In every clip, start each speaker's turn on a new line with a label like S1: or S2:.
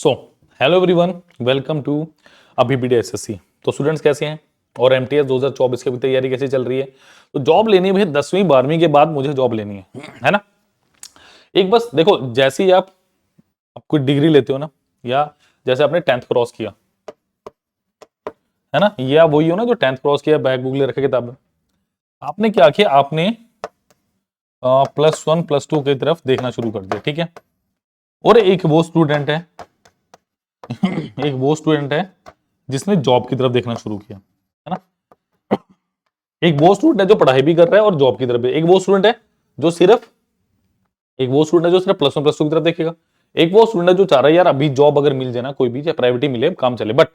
S1: So hello everyone, welcome to Abhi SSC. तो students कैसे हैं और एमटीएस 2024 की भी तैयारी कैसी चल रही है? तो जॉब लेनी है भाई, 10वीं 12वीं के बाद मुझे जॉब लेनी है ना। एक बस देखो, जैसे ही आप कोई डिग्री लेते हो ना, या जैसे आपने 10th क्रॉस किया है ना, ये आप वही हो ना जो 10th क्रॉस किया, बैग बुक ले रखे किताब, आपने क्या किया, आपने +1 +2 की तरफ देखना शुरू कर दिया, ठीक है। और एक वो स्टूडेंट है एक वो स्टूडेंट है जिसने जॉब की तरफ देखना शुरू किया, है ना। एक वो स्टूडेंट है जो पढ़ाई भी कर रहा है और जॉब की तरफ भी। एक वो स्टूडेंट है जो सिर्फ +1 +2 की तरफ देखेगा। एक वो स्टूडेंट है जो चाह रहा है यार अभी जॉब अगर मिल जाए ना, कोई भी, चाहे प्राइवेट ही मिले, काम चले, बट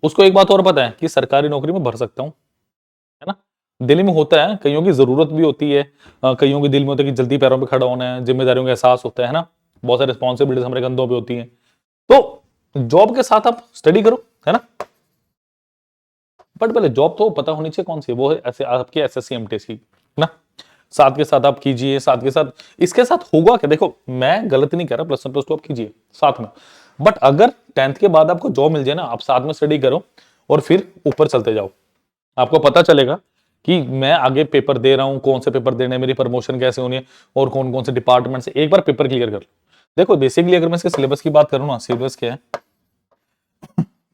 S1: उसको एक बात और पता है कि सरकारी नौकरी में भर सकता हूं, है ना। दिल में होता है, कईयों की जरूरत भी होती है, कईयों के दिल में होता है कि जल्दी पैरों पे खड़ा होना है, जिम्मेदारियों का एहसास होता है ना, बहुत सारी रिस्पॉन्सिबिलिटीज हमारे कंधों पे होती है। तो जॉब के साथ आप स्टडी करो, है ना। बट पहले जॉब तो पता होनी चाहिए कौन सी है, वो है ऐसे आपकी एसएससी एमटीएस की ना। साथ के साथ आप कीजिए, साथ के साथ इसके साथ होगा क्या, देखो मैं गलत नहीं कह रहा, +1 +2 आप कीजिए साथ में, बट अगर 10th के बाद आपको जॉब मिल जाए ना, आप साथ में स्टडी करो और फिर ऊपर चलते जाओ। आपको पता चलेगा कि मैं आगे पेपर दे रहा हूं, कौन से पेपर देने, मेरी प्रमोशन कैसे होनी है और कौन कौन से डिपार्टमेंट से। एक बार पेपर क्लियर कर लो। देखो बेसिकली अगर मैं इसके सिलेबस की बात करूं ना, सिलेबस क्या है,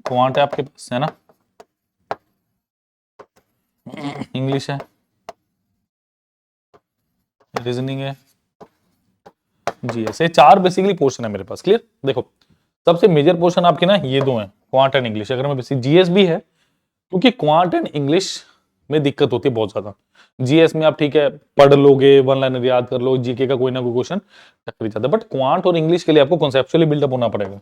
S1: क्वांट है आपके पास, है ना, इंग्लिश है, रीजनिंग है, जीएस है। 4 बेसिकली पोर्शन है मेरे पास, क्लियर। देखो सबसे मेजर पोर्शन आपके ना ये दो हैं, क्वांट एंड इंग्लिश। अगर मैं बेसिक जीएस भी है, क्योंकि क्वांट एंड इंग्लिश में दिक्कत होती है बहुत ज्यादा। जीएस में आप ठीक है पढ़ लोगे, वन लाइनर याद कर लो, जीके का कोई ना कोई क्वेश्चन टक्कर जाता है, बट क्वांट और इंग्लिश के लिए आपको कॉन्सेप्चुअली बिल्डअप होना पड़ेगा।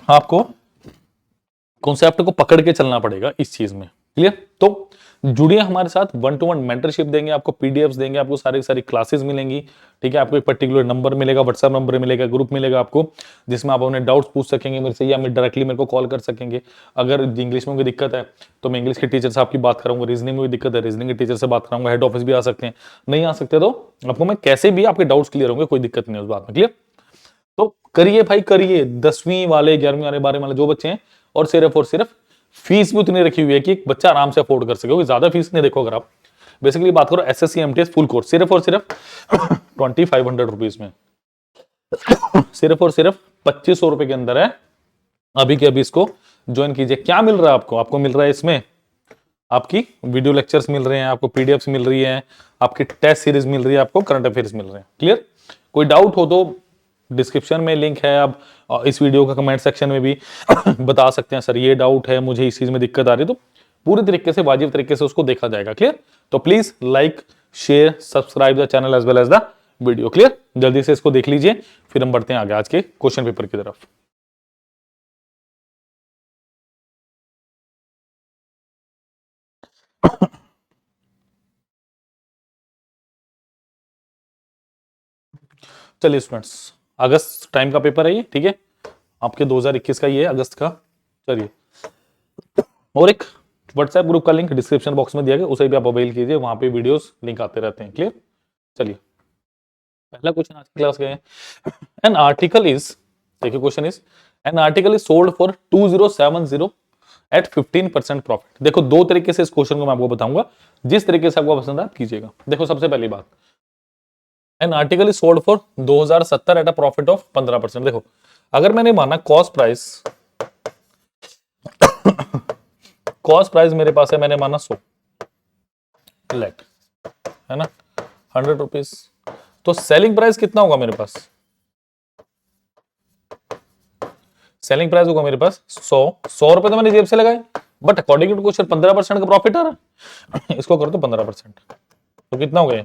S1: आपको कॉन्सेप्ट को पकड़ के चलना पड़ेगा इस चीज में, क्लियर। तो जुड़िए हमारे साथ, 1-to-1 मेंटरशिप देंगे आपको, पीडीएफ्स देंगे आपको, सारी सारी क्लासेस मिलेंगी, ठीक है। आपको एक पर्टिकुलर नंबर मिलेगा, व्हाट्सएप नंबर मिलेगा, ग्रुप मिलेगा आपको, जिसमें आप अपने डाउट्स पूछ सकेंगे मेरे से, या मैं डायरेक्टली मेरे को कॉल कर सकेंगे। अगर इंग्लिश में कोई दिक्कत है तो मैं इंग्लिश के टीचर से आपकी बात कराऊंगा, रीजनिंग में कोई दिक्कत है रीजनिंग के टीचर से बात कराऊंगा, हेड ऑफिस भी आ सकते हैं, नहीं आ सकते तो आपको मैं कैसे भी आपके डाउट्स क्लियर होंगे, कोई दिक्कत नहीं उस बात में, क्लियर। तो करिए भाई करिए, 10वीं वाले 11वीं वाले 12वीं वाले जो बच्चे हैं, और सिर्फ फीस भी उतनी रखी हुई है कि एक बच्चा आराम से अफोर्ड कर सके, ज्यादा फीस नहीं। देखो अगर आप बेसिकली बात करो एसएससी एमटीएस फुल कोर्स सिर्फ और सिर्फ 2500 रुपीज में, सिर्फ और सिर्फ 2500 रुपए के अंदर है। अभी के अभी इसको ज्वाइन कीजिए। क्या मिल रहा है आपको? आपको मिल रहा है इसमें आपकी वीडियो लेक्चर्स मिल रहे हैं, आपको पीडीएफ्स मिल रही है, आपकी टेस्ट सीरीज मिल रही है, आपको करंट अफेयर्स मिल रहे हैं, क्लियर। कोई डाउट हो तो डिस्क्रिप्शन में लिंक है, आप इस वीडियो का कमेंट सेक्शन में भी बता सकते हैं, सर ये डाउट है, मुझे इस चीज में दिक्कत आ रही है, तो पूरी तरीके से वाजिब तरीके से उसको देखा जाएगा, क्लियर। तो please like share subscribe the channel as well as the video, clear. जल्दी से इसको देख लीजिए, फिर हम बढ़ते हैं आगे आज के क्वेश्चन पेपर की तरफ। चलिए स्टूडेंट्स, अगस्त टाइम का पेपर है ये, ठीक है, आपके 2021 का ये है, अगस्त का। चलिए, और एक व्हाट्सएप ग्रुप का लिंक डिस्क्रिप्शन बॉक्स में दिया गया, उसे भी आप अवेल कीजिए, वहां पे वीडियोस लिंक आते रहते हैं, क्लियर। चलिए पहला क्वेश्चन आज की क्लास का है, एन आर्टिकल इज, देखिए question is, an article is sold for 2070 at 15% profit. देखो दो तरीके से इस क्वेश्चन को मैं आपको बताऊंगा, जिस तरीके से आपको पसंद है आप कीजिएगा। देखो सबसे पहली बात, N article is sold for 2070 at a profit of 15%। देखो अगर मैंने माना कॉस्ट प्राइस मेरे पास है, मैंने माना 100 लेट, है ना, 100 रुपीज, तो सेलिंग प्राइस कितना होगा मेरे पास? सेलिंग प्राइस होगा मेरे पास 100 रुपए तो मैंने जेब से लगाए, बट अकॉर्डिंग टू क्वेश्चन 15% का प्रॉफिट आ रहा है इसको कर दो 15%, तो कितना हो गया?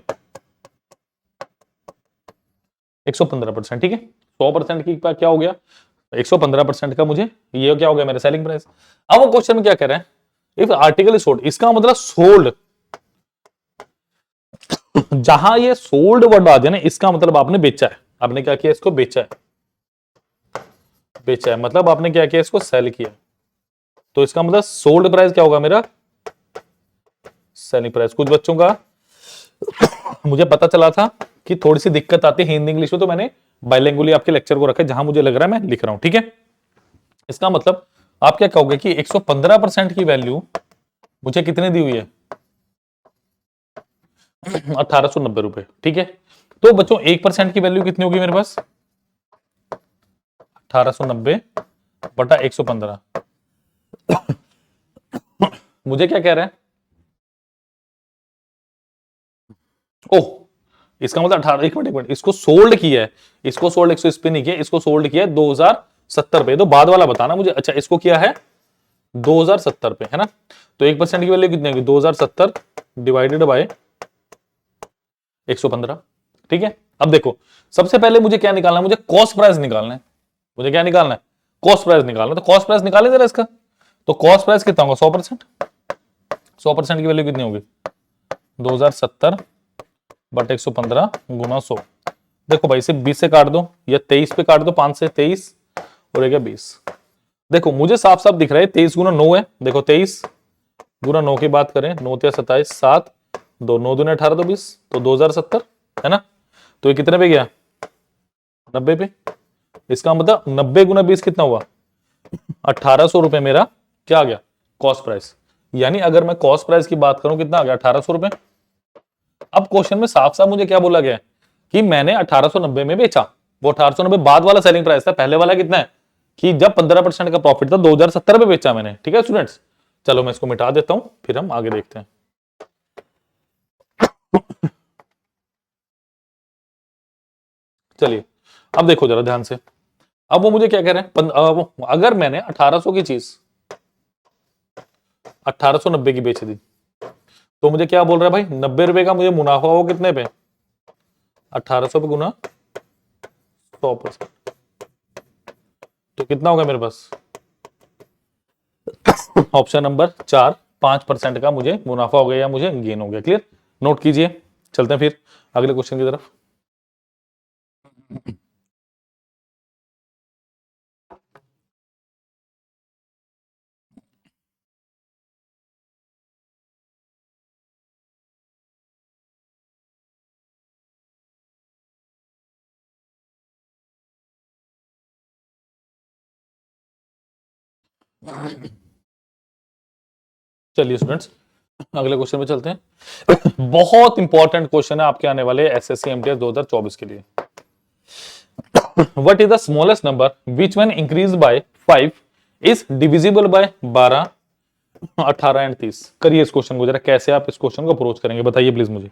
S1: 115%, ठीक है। 100% की क्या हो गया? 115% का मुझे ये क्या हो गया? मेरा सेलिंग प्राइस। अब वो क्वेश्चन में क्या कह रहे हैं, इफ आर्टिकल इज सोल्ड, इसका मतलब सोल्ड, जहां ये सोल्ड वर्ड आ जाए ना, इसका मतलब आपने बेचा है। आपने क्या किया? इसको बेचा है, बेचा है मतलब आपने क्या किया? इसको सेल किया। तो इसका मतलब सोल्ड प्राइस क्या होगा मेरा? Selling price. कुछ बच्चों का मुझे पता चला था कि थोड़ी सी दिक्कत आती है हिंदी इंग्लिश में, तो मैंने बाइलिंगुअली आपके लेक्चर को रखा है, जहां मुझे लग रहा है मैं लिख रहा हूं, ठीक है। इसका मतलब आप क्या कहोगे कि 115% की वैल्यू मुझे कितने दी हुई है, 1890 रुपए, ठीक है। तो बच्चों 1% की वैल्यू कितनी होगी मेरे पास, 1890 बटा 115। मुझे क्या कह रहा है, ओह इसका मतलब 18, एक मिनट इसको सोल्ड किया है, इसको सोल्ड 100 पे नहीं किया, इसको सोल्ड किया है 2070 पे, तो बाद वाला बताना मुझे। अच्छा इसको किया है 2070 पे, है ना। तो 1% की वैल्यू कितनी होगी, 2070 डिवाइडेड बाय 115, ठीक है। अब देखो सबसे पहले मुझे क्या निकालना है, मुझे कॉस्ट प्राइस निकालना है। मुझे क्या निकालना है, कॉस्ट प्राइस निकालना है। तो कॉस्ट प्राइस निकाले जरा इसका, तो कॉस्ट प्राइस कितना होगा, 100%। 100% की वैल्यू कितनी होगी, 2070 बट 115 गुना 100। देखो भाई इसे 20 से काट दो या 23 पे काट दो, 5 से 23 और एक 20। देखो मुझे साफ साफ दिख रहा है 23 गुना 9 है। देखो 23 गुना 9 की बात करें, 9 या 27, 7 2 9 दूने 18 तो 20, तो 2070 है ना। तो ये कितने पे गया, 90 पे। इसका मतलब 90 गुना 20 कितना हुआ, 1800 रुपए मेरा क्या आ गया, कॉस्ट प्राइस। यानी अगर मैं कॉस्ट प्राइस की बात करूं कितना आ गया, 1800 रुपए। अब क्वेश्चन में साफ साफ मुझे क्या बोला गया है कि मैंने 1890 में बेचा, वो 1890 बाद वाला सेलिंग प्राइस था, पहले वाला कितना है कि जब 15% का प्रॉफिट था 2070 में बेचा मैंने, ठीक है स्टूडेंट्स। चलो मैं इसको मिटा देता हूं, फिर हम आगे देखते हैं। चलिए अब देखो जरा ध्यान से, अब वो मुझे क्या कह रहे हैं, अगर मैंने 1800 की चीज 1890 की बेच दी, तो मुझे क्या बोल रहा है भाई, 90 रुपए का मुझे मुनाफा हो कितने पे, 1800 पे गुना 100%, तो कितना होगा मेरे पास, ऑप्शन नंबर 4, 5% का मुझे मुनाफा हो गया या मुझे गेन हो गया। क्लियर, नोट कीजिए। चलते हैं फिर अगले क्वेश्चन की तरफ। चलिए स्टूडेंट्स अगले क्वेश्चन पे चलते हैं। बहुत इंपॉर्टेंट क्वेश्चन है आपके आने वाले एसएससी एमटीएस 2024 के लिए। What is the smallest number which when increase by 5 is divisible by 12, 18 and 30। करिए इस क्वेश्चन को जरा, कैसे आप इस क्वेश्चन को अप्रोच करेंगे बताइए प्लीज मुझे।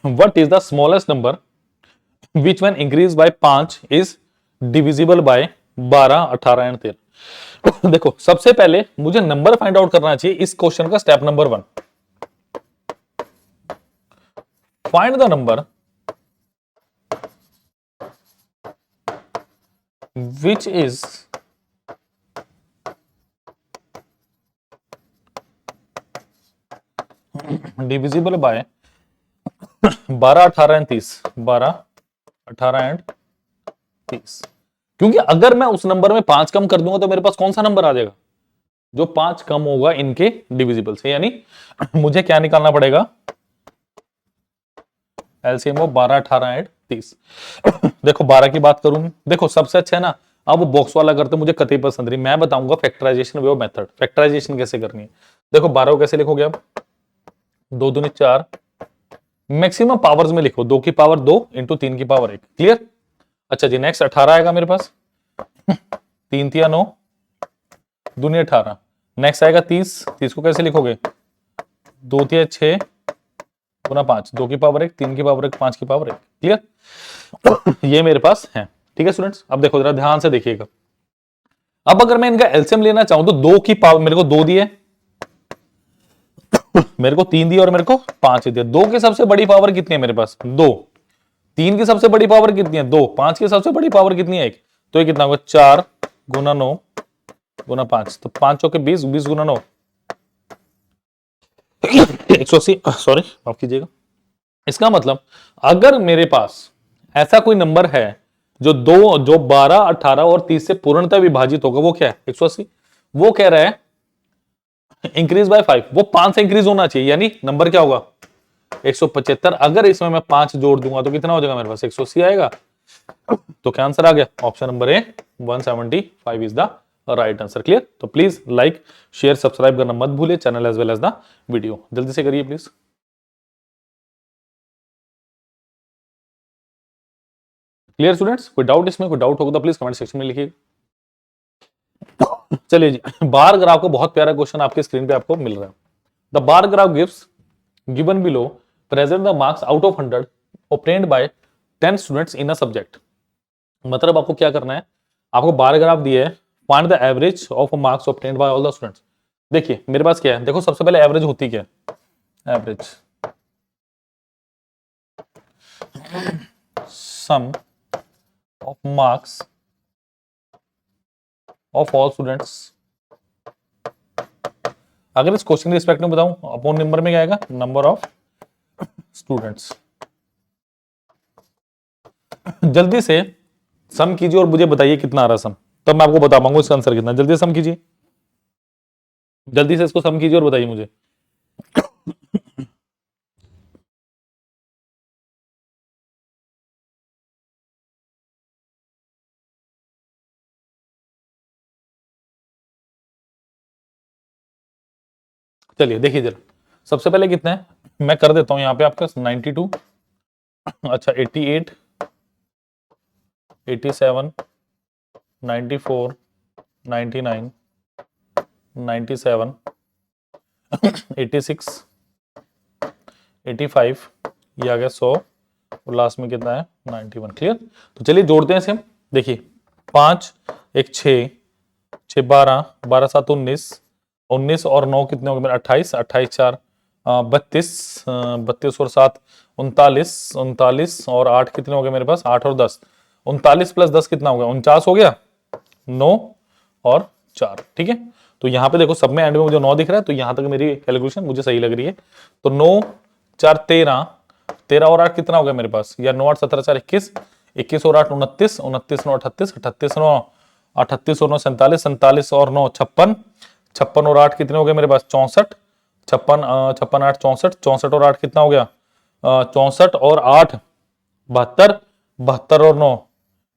S1: What is the smallest number which when increase by 5 is divisible by 12, 18 and 13। देखो सबसे पहले मुझे नंबर फाइंड आउट करना चाहिए इस क्वेश्चन का। Step number 1, find the number which is divisible by 12, 18 and 30, 12, 18 and 30। क्योंकि अगर मैं उस नंबर में 5 कम कर दूंगा तो मेरे पास कौन सा नंबर आ जाएगा, जो 5 कम होगा इनके डिविजिबल से। यानी मुझे क्या निकालना पड़ेगा, एलसीएम ऑफ 12, 18 एंड 30। देखो 12 की बात करूं, देखो सबसे अच्छा है ना, अब वो बॉक्स वाला करते मुझे कतई पसंद नहीं। मैं बताऊंगा factorisation way of method, factorisation कैसे करनी है। देखो 12 को कैसे लिखोगे आप, 2 दूनी 4, मैक्सिमम पावर्स में लिखो, 2 की पावर 2 इंटू 3 की पावर 1। क्लियर। अच्छा जी नेक्स्ट 18 आएगा मेरे पास, 3 तिया 9, दूनी 18। नेक्स्ट आएगा 30, 30 को कैसे लिखोगे, 2 तिया 6 गुना 5, 2 की पावर 1, 3 की पावर 1, 5 की पावर 1। क्लियर। ये मेरे पास है, ठीक है स्टूडेंट्स। अब देखो जरा ध्यान से देखिएगा, अब अगर मैं इनका एलसीएम लेना चाहूं तो 2 की पावर मेरे को 2 दिए, मेरे को 3 दिया और मेरे को 5 दिया। 2 की सबसे बड़ी पावर कितनी है मेरे पास, 2। 3 की सबसे बड़ी पावर कितनी है, 2। 5 की सबसे बड़ी पावर कितनी है, 1। तो ये कितना होगा, 4 गुना 9 गुना 5, तो 5 चौके 20, 20 गुना 9 180, सॉरी माफ कीजिएगा। इसका मतलब अगर मेरे पास ऐसा कोई नंबर है जो 12, 18 और 30 से पूर्णतः विभाजित होगा, वो क्या है, 180। वो कह रहा है इंक्रीज बाय 5, वो 5 से इंक्रीज होना चाहिए, यानी नंबर क्या होगा 175। अगर इसमें मैं 5 जोड़ दूंगा तो कितना हो जाएगा मेरे पास 180 आएगा। तो क्या आंसर आ गया, option number A 175 is the right answer. Clear? तो प्लीज लाइक शेयर सब्सक्राइब करना मत भूलिए, channel as well as the video जल्दी से करिए प्लीज। Clear students? कोई डाउट इसमें? कोई डाउट होगा तो प्लीज कमेंट सेक्शन में लिखिए। चलिए जी, बार ग्राफ को बहुत प्यारा क्वेश्चन आपके स्क्रीन पे आपको मिल रहा है। The bar graph gives given below present the marks out of 100 obtained by 10 students in a subject. मतलब आपको क्या करना है, आपको बार ग्राफ दिए है, find the average of marks obtained by all the students. देखिए मेरे पास क्या है, देखो सबसे पहले एवरेज होती क्या है, average some of marks of all students. अगर इस क्वेश्चन के रिस्पेक्ट में बताऊं, अपॉन नंबर में क्या आएगा, नंबर ऑफ स्टूडेंट्स। जल्दी से सम कीजिए और मुझे बताइए कितना आ रहा सम, तब मैं आपको बता पाऊंगा इसका आंसर कितना। जल्दी सम कीजिए, जल्दी से इसको सम कीजिए और बताइए मुझे। चलिए देखिए जरा, सबसे पहले कितना है मैं कर देता हूं यहां पे आपका 92, अच्छा 88, 87, 94, 99, 97, 86, 85, ये आ गया 100 और लास्ट में कितना है 91। क्लियर? तो चलिए जोड़ते हैं इसे। देखिए 5 एक 6, 6 12, 12 7 19, 19 और 9 कितने हो गए मेरे 28, 28 4 32, 32 और 7 39, 39 और 8 कितने हो गए मेरे पास 8 और 10, 39 प्लस 10 कितना हो गया 49 हो गया, 9 और 4। ठीक है, तो यहां पे देखो सब में एंड में मुझे 9 दिख रहा है, तो यहां तक मेरी कैलकुलेशन मुझे सही लग रही है। तो 9 4 13, 13 और 8 कितना हो गया मेरे पास, या 9 8 17 4 21, 21 और 8 29, 29 9 38, 38 9 38 और 9 47, 47 और 9 56, 56 और 8 कितने हो गए मेरे पास 64, 56 56 8 64, 64 और 8 कितना हो गया 64 और 8 72, 72 और 9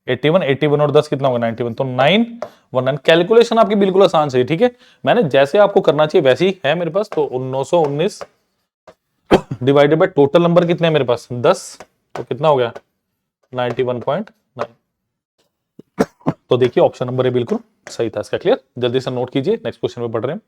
S1: 81, 81 और 10 कितना होगा 91, तो 919। कैलकुलेशन आपकी बिल्कुल आसान से, ठीक है, मैंने जैसे आपको करना चाहिए वैसे ही है मेरे पास। तो 919 डिवाइडेड बाय टोटल नंबर कितने हैं मेरे पास 10, तो कितना हो गया 91.9। तो देखिए ऑप्शन नंबर ए बिल्कुल सही था इसका। क्लियर? जल्दी से नोट कीजिए, नेक्स्ट क्वेश्चन में पढ़ रहे हैं।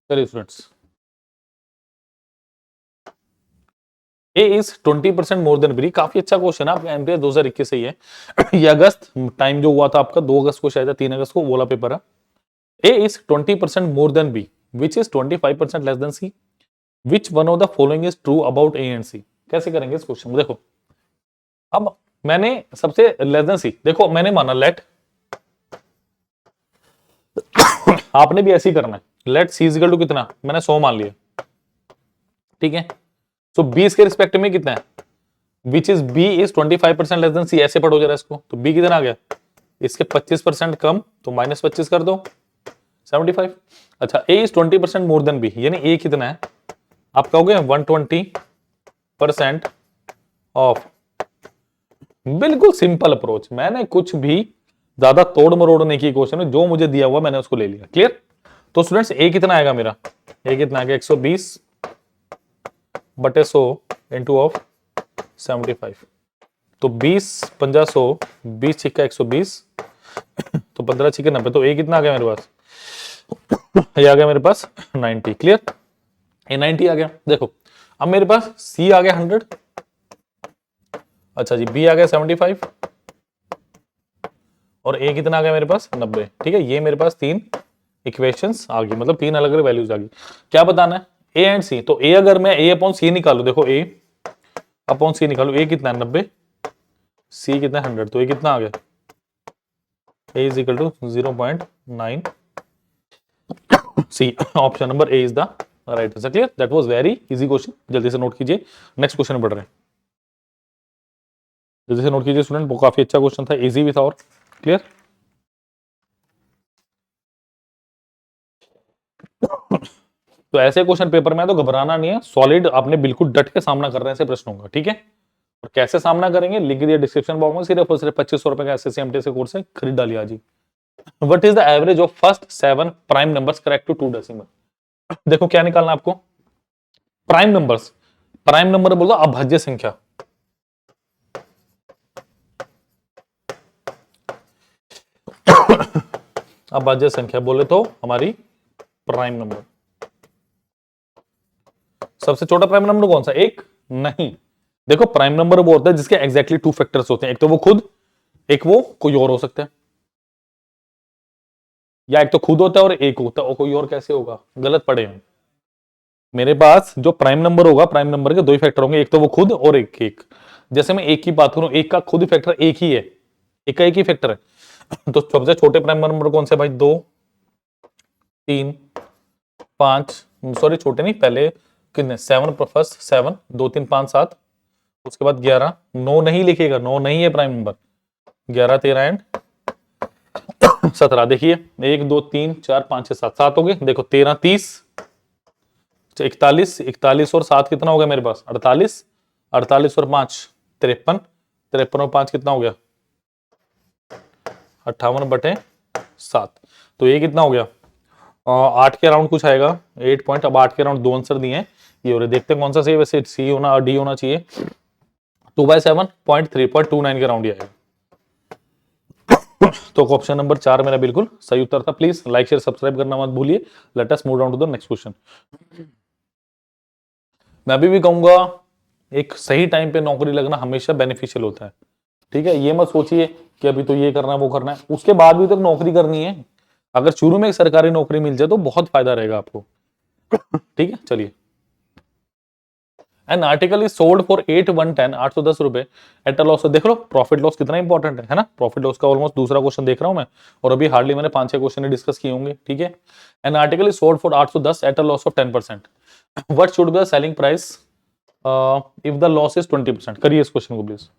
S1: चलिए students, A is 20% more than B. काफी अच्छा क्वेश्चन है, आपका एमटीएस 2021 से ही है। ये अगस्त टाइम जो हुआ था आपका 2 अगस्त को शायद 3 अगस्त को वो वाला पेपर है। A is 20% more than B which is 25% less than C, which one of the following is true about A and C. कैसे करेंगे इस क्वेश्चन में, देखो अब मैंने सबसे लेस देन सी, देखो मैंने माना लेट, आपने भी ऐसे ही करना है, let C is equal to कितना, मैंने 100 मान लिया, ठीक है। सो 20 के रिस्पेक्ट में कितना है, which is B is 25% less than C, ऐसे पढ़ो जरा इसको। तो बी कितना आ गया, इसके 25% कम, तो -25 कर दो 75। अच्छा ए इज 20% मोर देन बी, यानी ए कितना है, आप कहोगे 120% ऑफ। बिल्कुल सिंपल अप्रोच, मैंने कुछ भी ज्यादा तोड़ मरोड़ नहीं की क्वेश्चन में, जो मुझे दिया हुआ मैंने उसको ले लिया। क्लियर? तो स्टूडेंट्स ए कितना आएगा मेरा, ए कितना आएगा 120 बटे 100 इंटू ऑफ 75। तो 20 50 100, 20 छिक्का 120, तो 15 छिक्के 90, तो ए कितना आ गया मेरे पास, ये आ गया मेरे पास 90। क्लियर? ए 90 आ गया। देखो अब मेरे पास सी आ गया 100, अच्छा जी बी आ गया 75 और ए कितना आ गया मेरे पास 90। ठीक है, ये मेरे पास 3 इक्वेशंस आ गई, मतलब 3 अलग अलग वैल्यूज आ गई। क्या बताना है, ए एंड सी। तो ए अगर मैं ए अपॉन सी निकालू, देखो ए अपॉन सी निकालू, ए कितना है 90, सी कितना है 100, तो ए कितना आ गया, A is equal to 0.9 C. Option number A is the right answer. Clear, that was very easy question, जल्दी से नोट कीजिए। नेक्स्ट क्वेश्चन बढ़ रहे हैं, जल्दी से नोट कीजिए स्टूडेंट, वो काफी अच्छा क्वेश्चन था, इजी भी था। और क्लियर, तो ऐसे क्वेश्चन पेपर में तो घबराना नहीं है, सॉलिड आपने बिल्कुल डट के सामना कर रहे हैं ऐसे प्रश्नों का, ठीक है। और कैसे सामना करेंगे लिख दिया डिस्क्रिप्शन बॉक्स में, सिर्फ और सिर्फ 2500 रुपए का एसएससी एमटीएस कोर्स है, खरीद डालिए आज ही। What is the average of first 7 prime numbers correct to 2 decimal. देखो क्या निकालना आपको, प्राइम नंबर्स, प्राइम नंबर बोल दो अभाज्य संख्या, अभाज्य संख्या बोले तो हमारी प्राइम नंबर। सबसे छोटा प्राइम नंबर कौन सा, एक नहीं। देखो प्राइम नंबर वो होता है जिसके एग्जैक्टली 2 फैक्टर्स होते हैं, एक तो वो खुद, एक वो कोई और हो सकता है, या एक तो खुद होता है और एक होता है, और कोई और कैसे होगा, गलत पढ़े हैं। मेरे पास जो प्राइम नंबर होगा, प्राइम नंबर के 2 ही फैक्टर होंगे, एक तो वो खुद और एक एक। जैसे मैं एक की बात करूं, एक का खुद फैक्टर एक ही है, एक का एक ही फैक्टर है। तो सबसे छोटे प्राइम नंबर कौन से भाई, 2 3 5, सॉरी छोटे नहीं, पहले कितने 7 फर्स्ट 7, 2 3 5 7, उसके बाद 11, 9 नहीं लिखेगा, 9 नहीं है प्राइम नंबर, 11 13 एंड 17। देखिए 1 2 3 4 5 6 7, 7 हो गए। देखो 13 30 41, 41 और 7 कितना हो गया मेरे पास, 48, 48 और 5 53, 53 और 5 कितना हो गया, 58/7। तो ये कितना हो गया, 8 के अराउंड कुछ आएगा, 8 पॉइंट। अब 8 के अराउंड 2 आंसर दिए हैं ये, और देखते हैं कौन सा सही, वैसे सी होना और डी होना चाहिए। 2/7 3.29 के अराउंड ही आएगा। तो ऑप्शन नंबर 4 मेरा बिल्कुल सही उत्तर था। प्लीज लाइक शेयर सब्सक्राइब करना मत भूलिए। Let us move down to the next question. मैं अभी भी कहूंगा एक सही टाइम पे नौकरी लगना हमेशा बेनिफिशियल होता है, ठीक है। ये मत सोचिए कि अभी तो ये करना है वो करना है, उसके बाद भी तो नौकरी करनी है। अगर शुरू में एक सरकारी नौकरी मिल जाए तो बहुत फायदा रहेगा आपको, ठीक है। चलिए, N article is sold for 8 110, 810 रुपए एट अ लॉस। देख लो प्रॉफिट लॉस कितना इंपॉर्टेंट है ना। प्रॉफिट लॉस का ऑलमोस्ट दूसरा क्वेश्चन देख रहा हूं मैं, और अभी हार्डली मैंने 5-6 क्वेश्चन डिस्कस किए होंगे, ठीक है। An article is sold for 810 at a loss of 10%, what should be the selling price if the loss is 20%। करिए इस क्वेश्चन को प्लीज।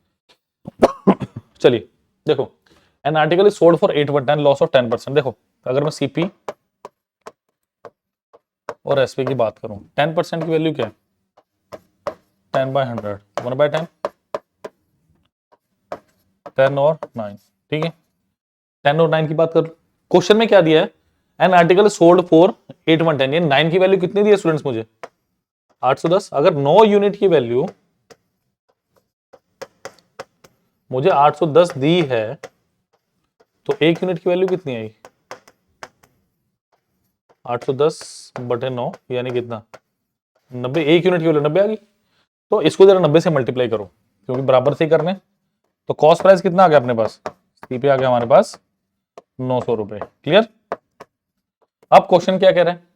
S1: चलिए देखो, N article is sold for 8 110, loss of 10%। देखो अगर मैं सीपी और एसपी की बात करूं, 10% की वैल्यू क्या है, 10/100, 1/10, 10 और 9, ठीक है। 10 और 9 की बात कर, क्वेश्चन में क्या दिया है, एन आर्टिकल सोल्ड फॉर 8 110, ये 9 की वैल्यू कितनी दी है स्टूडेंट्स मुझे, 810। अगर 9 यूनिट की वैल्यू मुझे 810 दी है, तो 1 यूनिट की वैल्यू कितनी आई, 810/9 यानी कितना, 90। 1 यूनिट की वैल्यू 90 आ गई। तो इसको जरा 90 से मल्टीप्लाई करो, क्योंकि बराबर से करने। तो कॉस्ट प्राइस कितना आ गया अपने पास, सीपी आ गया हमारे पास 900 रुपए। क्लियर। अब क्वेश्चन क्या कह रहे हैं,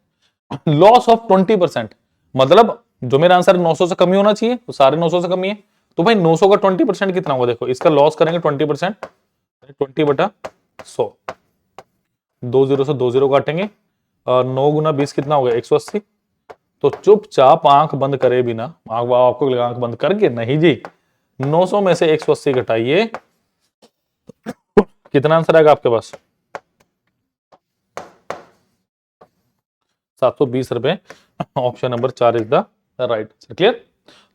S1: लॉस ऑफ 20%, मतलब जो मेरा आंसर 900 से कम ही होना चाहिए, तो सारे 900 से कम ही है। तो भाई 900 का 20% कितना होगा, देखो इसका लॉस करेंगे 20%, 20/100, 2 0 से 2 0 काटेंगे, 9 गुना 20 कितना हो गया, 180। तो चुपचाप आंख बंद करे बिना, आपको लगा आंख बंद करके, नहीं जी, 900 में से 180 घटाइए, कितना आंसर आएगा आपके पास, 720 रुपए। Option number 4 is the right. Clear.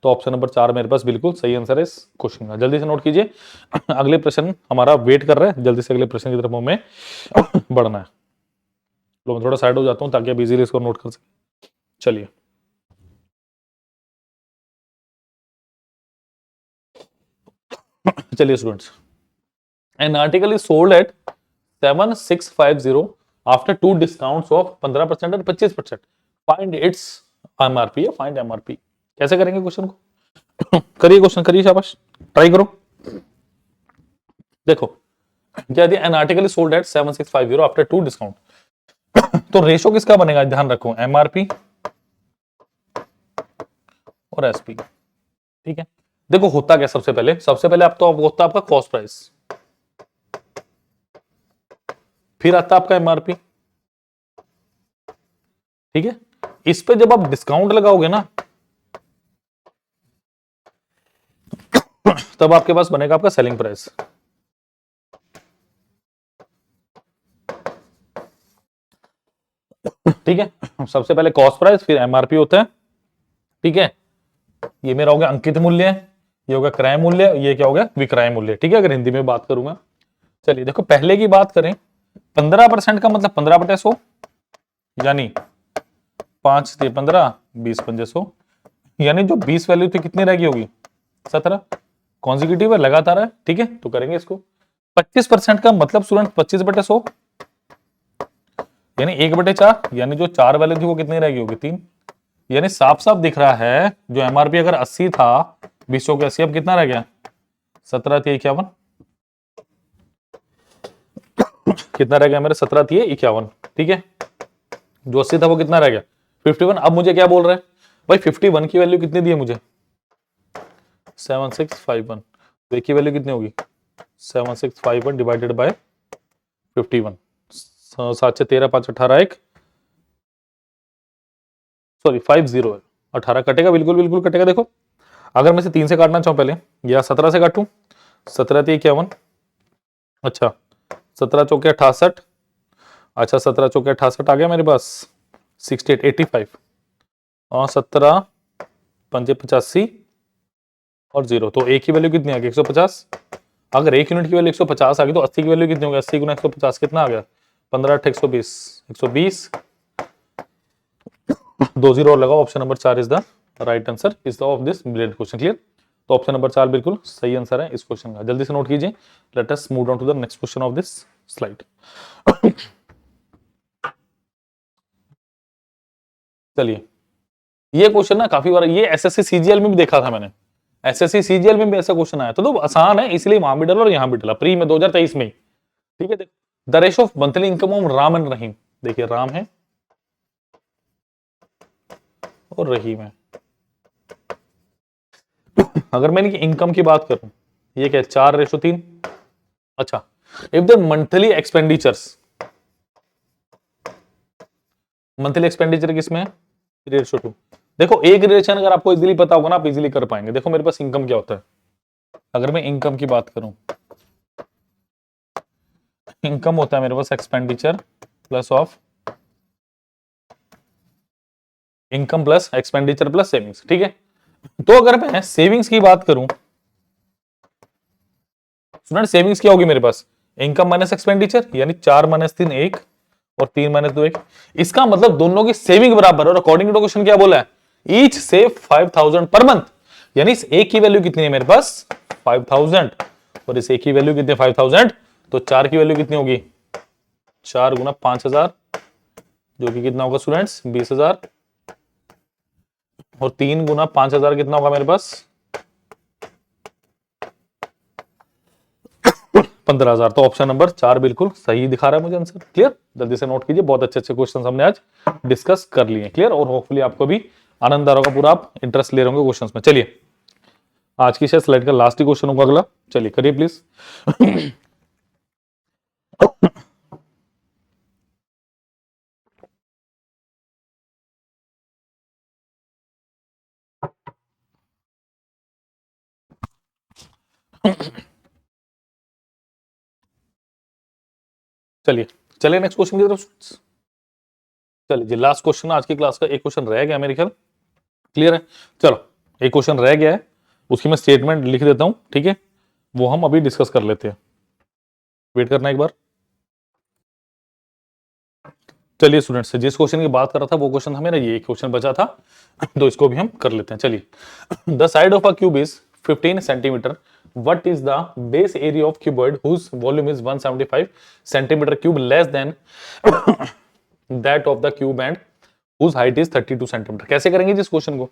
S1: तो ऑप्शन नंबर 4 मेरे पास बिल्कुल सही आंसर है इस क्वेश्चन का। जल्दी से नोट कीजिए, अगले प्रश्न हमारा वेट कर रहा है, जल्दी से अगले प्रश्न की तरफ हमें बढ़ना है। तो मैं थोड़ा साइड हो जाता हूं ताकि आप इजीली इसको नोट कर सकें। चलिए, चलिए students, N article is sold at 7650 after 2 discounts of 15% और 25%, फाइंड इट्स एमआरपी या फाइंड एमआरपी। कैसे करेंगे क्वेश्चन को, करिए क्वेश्चन करिए, शाबाश ट्राई करो। देखो क्या दिया, N article is sold at 7650 after 2 discount. तो रेशो किसका बनेगा, ध्यान रखो, एमआरपी और एसपी, ठीक है। देखो होता क्या, सबसे पहले आप तो होता आपका कॉस्ट प्राइस, फिर आता आपका एमआरपी, ठीक है। इस पे जब आप डिस्काउंट लगाओगे ना तब आपके पास बनेगा आपका सेलिंग प्राइस। ठीक है, सबसे पहले कॉस्ट प्राइस, फिर एमआरपी होता है। ठीक है, ये मेरा हो गया अंकित मूल्य, ये हो गया क्रय मूल्य, ये क्या हो गया विक्रय मूल्य। ठीक है, अगर हिंदी में बात करूंगा। चलिए देखो, पहले की बात करें, 15% का मतलब 15/100, यानी 5 × 15 20 × 100, यानी जो 20 वैल्यू थी कितनी रह गई होगी 17। कॉन्जिक्यूटिव है, लगातार है। ठीक है, तो करेंगे इसको। 25% का मतलब स्टूडेंट 25/100, यानी 1/4, यानी जो 4 वैल्यू थी वो कितनी रह गई होगी 3। यानी साफ साफ दिख रहा है जो एमआरपी अगर 80 था, 20 के 80, अब कितना रह गया 17 × 51। कितना रह गया मेरे 17 × 51। ठीक है, जो 80 था वो कितना रह गया 51। अब मुझे क्या बोल रहा है भाई, 51 की वैल्यू कितनी दी है मुझे 7651, तो की वैल्यू कितनी होगी 7651 डिवाइडेड बाय 51। 7 से 13, 5 18, 1 सॉरी 50 है, 18 कटेगा, बिल्कुल बिल्कुल कटेगा। देखो अगर मैं इसे 3 से काटना चाहूं पहले, या 17 से काटूं, 17 × 51, अच्छा 17 चौके 68, अच्छा 17 चौके 68 आ गया मेरे पास 68 85, और 17 पंजे 85 और 0, तो एक की वैल्यू कितनी आ गई 150। अगर एक यूनिट की वैल्यू 150 आ गई तो 80 की वैल्यू कितनी होगी 80 × 150 कितना आ गया 15 × 120, 120। 2 0 और लगाओ, option number 4 is the right answer is the of this brilliant question. Clear, तो ऑप्शन नंबर 4 बिल्कुल सही आंसर है इस क्वेश्चन का। जल्दी से नोट कीजिए। Let us move on to the next question of this slide. चलिए, ये क्वेश्चन ना काफी बार ये एसएससी सीजीएल में भी देखा था मैंने, एसएससी सीजीएल में भी ऐसा क्वेश्चन आया था, तो आसान है इसलिए वहां भी डाला और यहां भी डाला, प्री में 2023 में। ठीक है, the ratio of monthly income of Ram and Rahim, देखिए राम है और रहीम है। अगर मैं इनकी इनकम की बात करूं, ये क्या 4:3। अच्छा, if the monthly expenditures, monthly expenditure किसमें है 3:2। देखो एक रिलेशन अगर आपको इजीली पता होगा ना, आप इजीली कर पाएंगे। देखो मेरे पास इनकम क्या होता है, अगर मैं इनकम की बात करूं, इनकम होता है मेरे पास expenditure plus of income plus expenditure plus savings. ठीक है, तो अगर मैं सेविंग्स की बात करूं, स्टूडेंट सेविंग्स क्या होगी मेरे पास इनकम माइनस एक्सपेंडिचर, यानी 4 - 3 1 और 3 - 2 1। इसका मतलब दोनों की सेविंग बराबर, और अकॉर्डिंग टू क्वेश्चन क्या बोला है, ईच सेव 5000 पर मंथ, यानी इस एक की वैल्यू कितनी है मेरे पास 5000, और इस एक की वैल्यू कितनी है 5000, तो 4 की वैल्यू कितनी होगी 4 × 5000, जो कि कितना होगा स्टूडेंट्स 20000, और 3 × 5000 कितना होगा मेरे पास 15,000। तो ऑप्शन नंबर 4 बिल्कुल सही दिखा रहा है मुझे आंसर। क्लियर, जल्दी से नोट कीजिए, बहुत अच्छे अच्छे क्वेश्चन हमने आज डिस्कस कर लिए। क्लियर, और होपफुली आपको भी आनंद आ रहा होगा, पूरा आप इंटरेस्ट ले रहे होंगे क्वेश्चंस में। चलिए, आज की शायद स्लाइड का लास्ट ही क्वेश्चन होगा अगला, चलिए करिए प्लीज। चलिए चलिए नेक्स्ट क्वेश्चन की तरफ। चलिए जी, लास्ट क्वेश्चन आज की क्लास का, एक क्वेश्चन रह गया मेरे ख्याल। क्लियर है, चलो एक क्वेश्चन रह गया है, उसकी मैं स्टेटमेंट लिख देता हूं। ठीक है, वो हम अभी डिस्कस कर लेते हैं, वेट करना एक बार। चलिए स्टूडेंट्स, जिस क्वेश्चन की बात कर रहा था वो क्वेश्चन था मेरा, ये क्वेश्चन बचा था, तो इसको भी हम कर लेते हैं। चलिए, the side of a cube is 15 centimetre, what is the base area of cuboid whose volume is 175 centimeter cube less than that of the cube and whose height is 32 centimeter। कैसे करेंगे जिस क्वेश्चन को,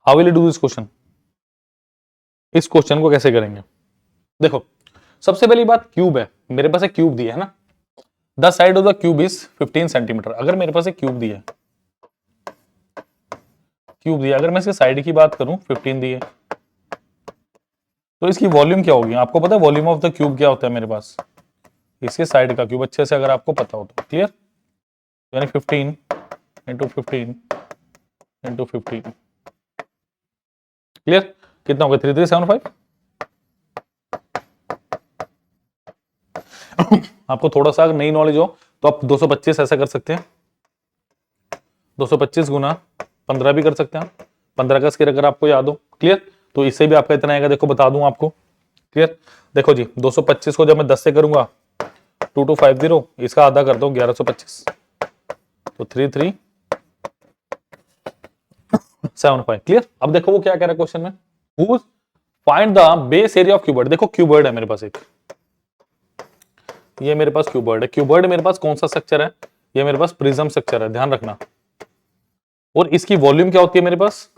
S1: how will you do this question, इस question को कैसे करेंगे। देखो सबसे पहली बात, क्यूब है मेरे पास, एक क्यूब दिया है ना, the side of the cube is 15 centimetre. अगर मेरे पास एक क्यूब दिया, क्यूब दिया, अगर मैं इसके साइड की बात करूं 15 दिए, तो इसकी वॉल्यूम क्या होगी, आपको पता है वॉल्यूम ऑफ द क्यूब क्या होता है मेरे पास, इसके साइड का क्यूब, अच्छे से अगर आपको पता हो तो। क्लियर, यानी 15 इंटू 15 इंटू 15। क्लियर? कितना हो गया? 3375। आपको थोड़ा सा अगर नई नॉलेज हो तो आप 225 ऐसा कर सकते हैं, 225 गुना 15 भी कर सकते हैं, 15 का स्क्वायर अगर आपको याद हो। क्लियर? तो इससे भी आपका इतना आएगा, देखो बता दूं आपको। क्लियर? देखो जी 225 को जब मैं 10 से करूंगा 2250, इसका आधा कर दो 1125, तो 3375। क्लियर? अब देखो वो क्या कह रहा है क्वेश्चन में, find the base area of cuboid. देखो क्यूबॉइड है मेरे पास एक, ये मेरे पास क्यूबॉइड है। क्यूबॉइड मेरे पास कौन सा स्ट्रक्चर है? ये मेरे पास प्रिज्म स्ट्रक्चर है, ध्यान रखना। और इसकी वॉल्यूम क्या होती है मेरे पास?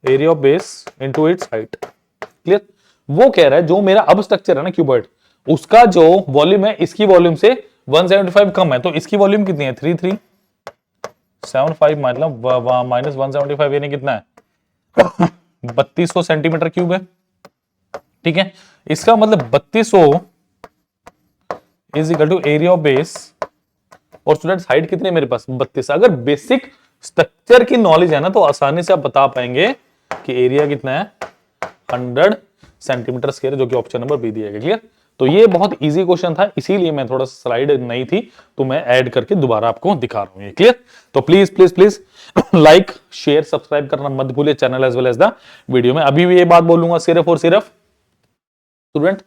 S1: Area of base into its height. Clear? वो कह रहा है जो मेरा अब स्ट्रक्चर है ना क्यूबॉइड, उसका जो वॉल्यूम है इसकी वॉल्यूम से 175 कम है, तो इसकी वॉल्यूम कितनी है? 3375 मतलब माइनस 175, यानी कितना है? 3200 सेंटीमीटर क्यूब है। ठीक है, इसका मतलब 3200 is equal to area of base, और स्टूडेंट्स हाइट कितनी है मेरे पास? 32। अगर बेसिक स्ट्रक्चर की नॉलेज है ना तो आसानी से आप बता पाएंगे कि एरिया कितना है, 100 सेंटीमीटर स्क्वायर, जो कि ऑप्शन नंबर बी दिया गया। क्लियर? तो ये बहुत इजी क्वेश्चन था, इसीलिए मैं थोड़ा सा स्लाइड नहीं थी तो मैं ऐड करके दोबारा आपको दिखा रहा हूं ये। क्लियर? तो please please please like share subscribe करना मत भूलिए channel as well as the video में। अभी भी ये बात बोलूंगा, सिर्फ और सिर्फ स्टूडेंट,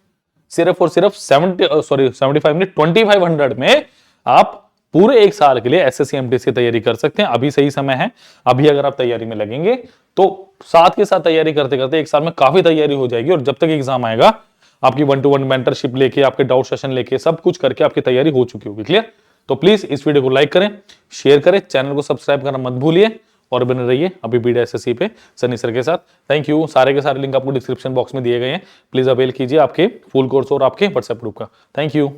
S1: सिर्फ और सिर्फ 75 नहीं 2500 में आप पूरे एक साल के लिए एसएससी एमटीएस की तैयारी कर सकते हैं। अभी सही समय है, अभी अगर आप तैयारी में लगेंगे तो साथ के साथ तैयारी करते करते एक साल में काफी तैयारी हो जाएगी, और जब तक एग्जाम आएगा आपकी 1-to-1 मेंटरशिप लेके, आपके डाउट सेशन लेके, सब कुछ करके आपकी तैयारी हो चुकी होगी। क्लियर? तो प्लीज इस वीडियो को लाइक करें, शेयर करें, चैनल को सब्सक्राइब करना मत भूलिए, और बने रहिए अभी बीडा एसएससी पे सनी सर के साथ। Thank you. सारे के सारे लिंक आपको डिस्क्रिप्शन बॉक्स में दिए गए हैं, प्लीज अवेल कीजिए आपके फुल कोर्स और आपके व्हाट्सएप ग्रुप का। Thank you.